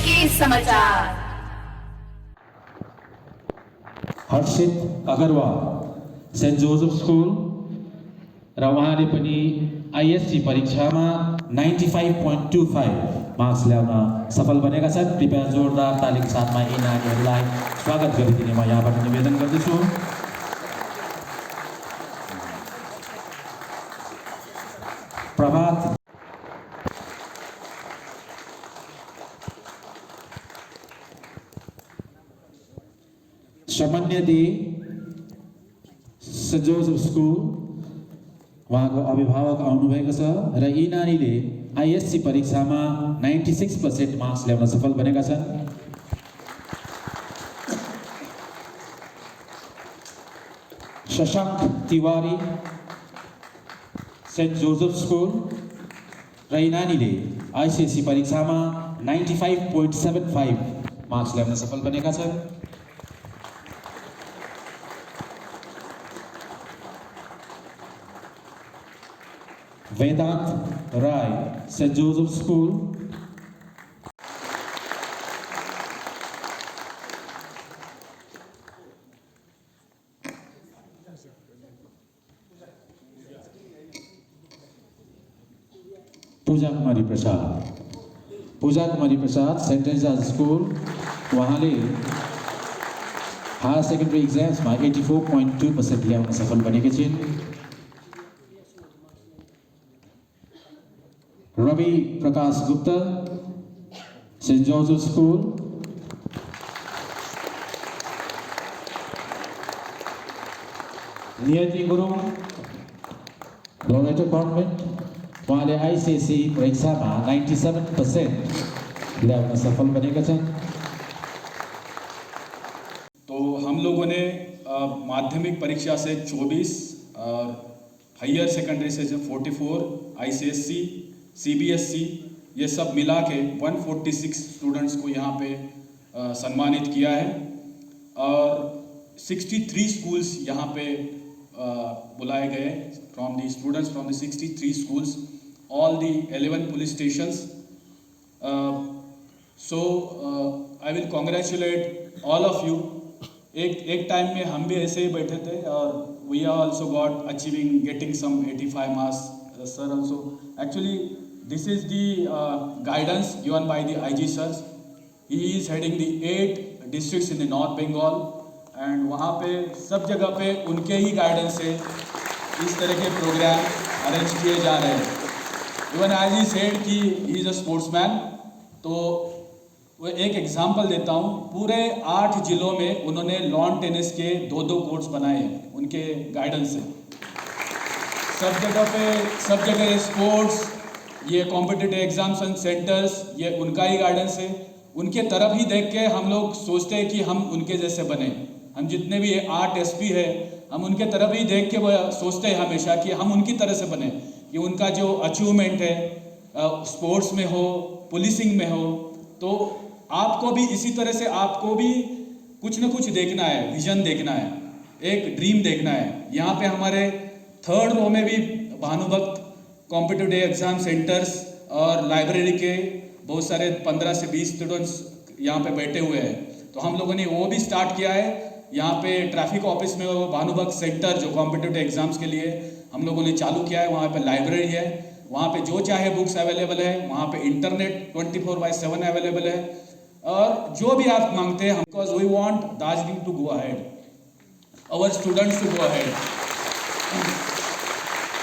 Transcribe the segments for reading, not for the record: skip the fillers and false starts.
के समाचार। हर्षित Agarwal saint Joseph school र उहाँले पनि आइएससी परीक्षामा 95.25 मार्क्स ल्याउन सफल बनेका छन्। कृपया जोरदार तालीका साथमा यी नानीहरूलाई स्वागत गरिदिने म यहाँबाट निवेदन गर्दछु। प्रभात सामान्य दे सेन्ट जोसेफ स्कुल उहाँको अभिभावक आउनुभएको छ र यी नानीले आइएससी परीक्षामा 96% मार्क्स ल्याउन सफल बनेका छन्। Shashank Tiwari saint Joseph school र यी नानीले आइसिएससी परीक्षामा 95.75 मार्क्स ल्याउन सफल बनेका छन्। वेदांत राय सेंट जोसेफ स्कूल पूजा कुमारी प्रसाद सेंट टेरेसा स्कूल उहाँले हायर सेकेन्डरी एक्जाम्समा 84.2% ल्याउन सफल बनेकी छिन्। Ravi Prakash Gupta Saint Joseph school नियति गुरुङ लोरेटो कन्भेन्ट उहाँले आइसिएससी परीक्षामा 97% ल्याउन सफल बनेका छन्। तो हम लोगों ने माध्यमिक परीक्षा से 24 और हायर सेकेंडरी से 44 आईसीएससी सीबीएसई ये सब मिला के 146 स्टूडेंट्स को यहाँ पे सम्मानित किया है और 63 स्कूल्स यहाँ पे बुलाए गए from the students from the 63 schools all the 11 police stations. So I will congratulate all of you. एक टाइम में हम भी ऐसे ही बैठे थे और we are also got achieving getting some 85 marks sir also. Actually this is the guidance given by the IG sirs. He is heading the 8 districts in the North Bengal and वहाँ पे सब जगह पे उनके ही गाइडेंस से इस तरह के प्रोग्राम अरेंज किए जा रहे हैं। Even as he said कि he is a sportsman, तो वो एक एग्जांपल देता हूँ। पूरे 8 जिलों में उन्होंने लॉन टेनिस के 2-2 कोर्ट्स बनाए हैं उनके गाइडेंस से। सब जगह ये स्पोर्ट्स ये कॉम्पिटिटिव एग्जाम्स एंड सेंटर्स ये उनका ही गाइडेंस है। उनके तरफ ही देख के हम लोग सोचते हैं कि हम उनके जैसे बने। हम जितने भी 8 एसपी है हम उनके तरफ ही देख के सोचते हैं हमेशा कि हम उनकी तरह से बने, कि उनका जो अचीवमेंट है स्पोर्ट्स में हो पुलिसिंग में हो। तो आपको भी इसी तरह से आपको भी कुछ न कुछ देखना है, विजन देखना है, एक ड्रीम देखना है। यहाँ पे हमारे 3rd रो में भी भानुभक्त कॉम्पिटिटिव एग्जाम सेंटर्स और लाइब्रेरी के बहुत सारे 15 से 20 स्टूडेंट्स यहाँ पे बैठे हुए हैं। तो हम लोगों ने वो भी स्टार्ट किया है। यहाँ पे ट्रैफिक ऑफिस में वो भानुभक्त सेंटर जो कॉम्पिटिटिव एग्जाम्स के लिए हम लोगों ने चालू किया है। वहाँ पे लाइब्रेरी है, वहाँ पे जो चाहे बुक्स अवेलेबल है, वहाँ पे इंटरनेट 24/7 अवेलेबल है और जो भी आप मांगते हैं। Because we want Darjeeling to go ahead, our students to go ahead.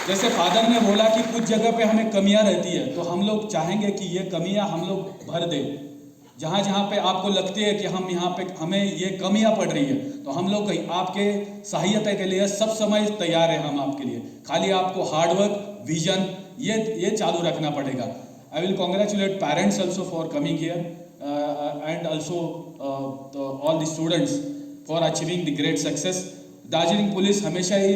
जैसे फादर ने बोला कि कुछ जगह पे हमें कमियां रहती है, तो हम लोग चाहेंगे कि ये कमियां हम लोग भर दें। जहाँ जहाँ पे आपको लगती है कि हम यहाँ पे हमें ये कमियां पड़ रही है, तो हम लोग आपके सहायता के लिए सब समय तैयार है। हम आपके लिए खाली आपको हार्डवर्क विजन ये चालू रखना पड़ेगा। आई will congratulate parents also for coming here and also all the students for achieving the great success. Darjeeling police हमेशा ही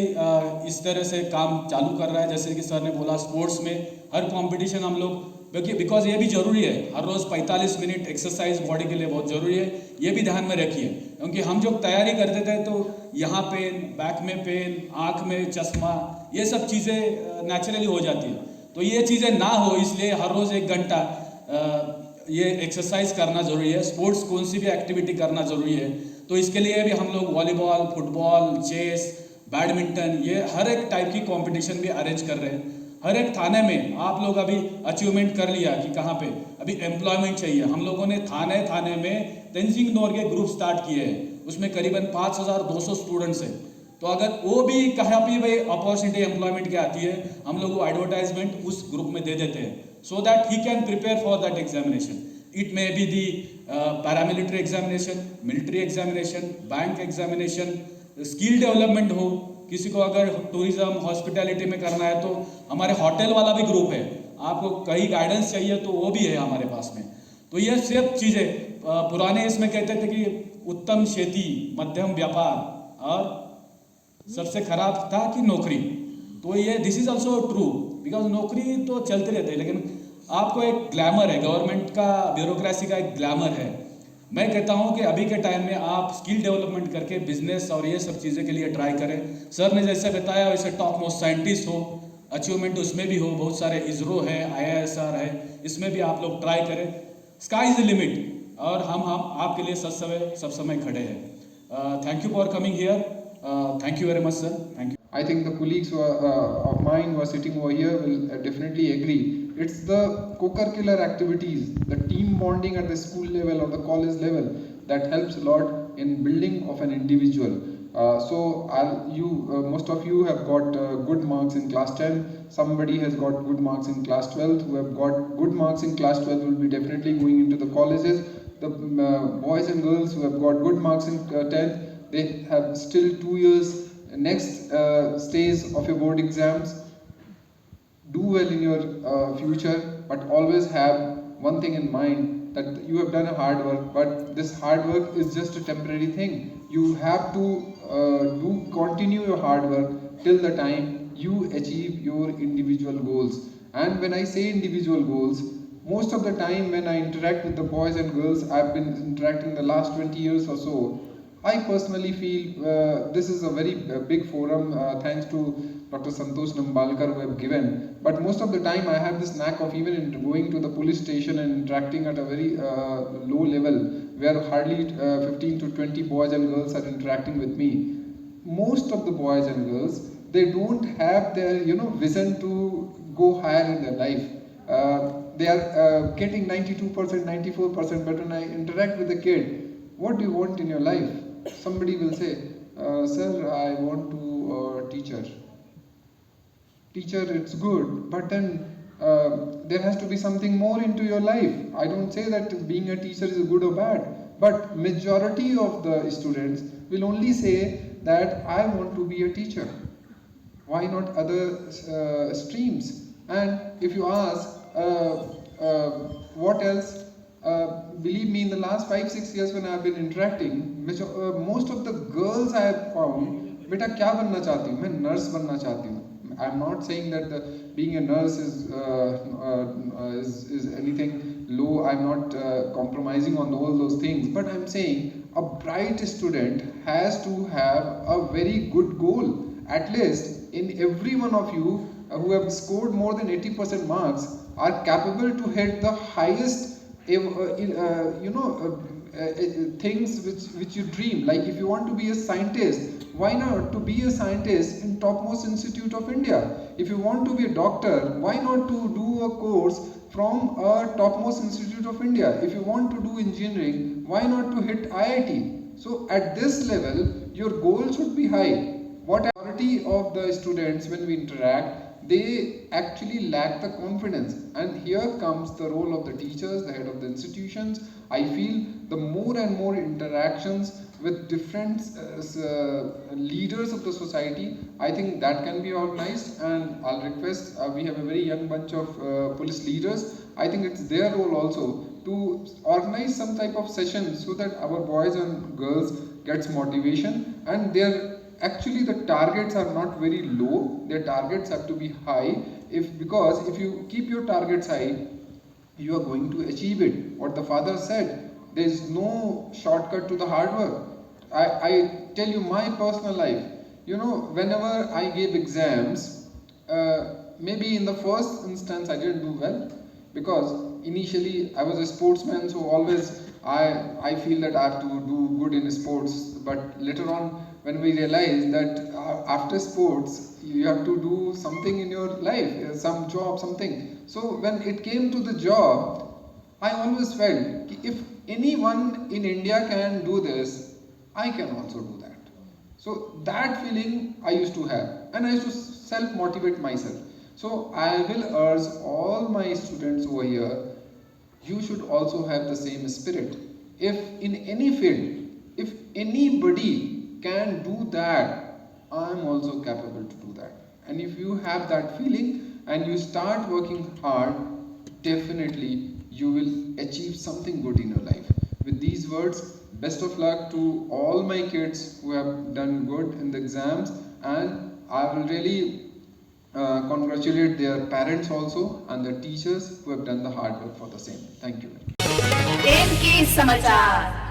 इस तरह से काम चालू कर रहा है। जैसे कि सर ने बोला स्पोर्ट्स में हर कंपटीशन हम लोग, बिकॉज ये भी ज़रूरी है, हर रोज़ 45 मिनट एक्सरसाइज बॉडी के लिए बहुत ज़रूरी है। ये भी ध्यान में रखिए, क्योंकि हम जो तैयारी करते थे तो यहाँ पेन, बैक में पेन, आँख में चश्मा, ये सब चीज़ें नेचुरली हो जाती है। तो ये चीज़ें ना हो इसलिए हर रोज़ 1 घंटा ये एक्सरसाइज करना ज़रूरी है, स्पोर्ट्स कौन सी भी एक्टिविटी करना ज़रूरी है। तो इसके लिए भी हम लोग वॉलीबॉल, फुटबॉल, चेस, बैडमिंटन, ये हर एक टाइप की कंपटीशन भी अरेंज कर रहे हैं। हर एक थाने में आप लोग अभी अचीवमेंट कर लिया कि कहाँ पे अभी एम्प्लॉयमेंट चाहिए, हम लोगों ने थाने थाने में तेंजिंग नोर्गे ग्रुप स्टार्ट किए हैं, उसमें करीबन 5200 स्टूडेंट्स हैं। तो अगर वो भी कहाँ भी भाई अपॉर्चुनिटी एम्प्लॉयमेंट की आती है, हम लोग वो एडवर्टाइजमेंट उस ग्रुप में दे देते हैं, so that he can prepare for that examination. It may be the paramilitary examination, military examination, bank examination, skill development हो, किसी को अगर टूरिज्म हॉस्पिटैलिटी में करना है तो हमारे होटल वाला भी ग्रुप है, आपको कहीं गाइडेंस चाहिए तो वो भी है हमारे पास में। तो ये सब चीज़ें पुराने इसमें कहते थे कि उत्तम खेती, मध्यम व्यापार और सबसे खराब था कि नौकरी। तो ये this is also true, because नौकरी तो चलते रहते हैं, लेकिन आपको एक ग्लैमर है, गवर्नमेंट का ब्यूरोक्रेसी का एक ग्लैमर है। मैं कहता हूँ कि अभी के टाइम में आप स्किल डेवलपमेंट करके बिजनेस और ये सब चीज़ें के लिए ट्राई करें। सर ने जैसे बताया वैसे टॉप मोस्ट साइंटिस्ट हो, अचीवमेंट उसमें भी हो, बहुत सारे इसरो है, IISR है, इसमें भी आप लोग ट्राई करें। स्काई इज द लिमिट और हम आपके लिए सब समय खड़े हैं। Thank you for coming here. Thank you very much, sir. Thank you. I think the colleagues of mine who are sitting over here will definitely agree. It's the co-curricular activities, the team bonding at the school level or the college level that helps a lot in building of an individual. Most of you have got good marks in class 10. Somebody has got good marks in class 12. Who have got good marks in class 12 will be definitely going into the colleges. The boys and girls who have got good marks in 10th, they have still 2 years next stage of your board exams. Do well in your future, but always have one thing in mind, that you have done a hard work, but this hard work is just a temporary thing. You have to continue your hard work till the time you achieve your individual goals. And when I say individual goals, most of the time when I interact with the boys and girls, I've been interacting the last 20 years or so, I personally feel this is a very big forum, thanks to Dr. Santosh Nambalkar who have given. But most of the time I have this knack of even going to the police station and interacting at a very low level, where hardly 15 to 20 boys and girls are interacting with me. Most of the boys and girls, they don't have their vision to go higher in their life. They are getting 92%, 94%, but when I interact with the kid, what do you want in your life? Somebody will say, sir, I want to teacher. Teacher, it's good, but then there has to be something more into your life. I don't say that being a teacher is good or bad, but majority of the students will only say that I want to be a teacher. Why not other streams? And if you ask what else, believe me, in the last 5-6 years when I have been interacting, most of the girls I have found, beta kya banna chahti hu, main nurse banna chahti hu. I am not saying that being a nurse is anything low. I am not compromising on all those things, but I am saying a bright student has to have a very good goal. At least in every one of you who have scored more than 80% marks are capable to hit the highest things which you dream. Like if you want to be a scientist, why not to be a scientist in topmost institute of India? If you want to be a doctor, why not to do a course from a topmost institute of India? If you want to do engineering, why not to hit IIT? So at this level, your goal should be high. What majority of the students, when we interact, they actually lack the confidence, and here comes the role of the teachers, the head of the institutions. I feel the more and more interactions with different leaders of the society, I think that can be organized, and I'll request, we have a very young bunch of police leaders. I think it's their role also to organize some type of sessions so that our boys and girls gets motivation, and actually the targets are not very low, their targets have to be high, because if you keep your targets high, you are going to achieve it. What the father said, there is no shortcut to the hard work. I tell you my personal life, whenever I gave exams, maybe in the first instance I didn't do well, because initially I was a sportsman, so always I feel that I have to do good in sports. But later on, when we realize that after sports you have to do something in your life, some job, something. So when it came to the job, I always felt if anyone in India can do this, I can also do that. So that feeling I used to have, and I used to self motivate myself. So I will urge all my students over here, you should also have the same spirit. If in any field, if anybody can do that, I am also capable to do that. And if you have that feeling and you start working hard, definitely you will achieve something good in your life. With these words, best of luck to all my kids who have done good in the exams, and I will really congratulate their parents also and the teachers who have done the hard work for the same. Thank you. M K समाचार।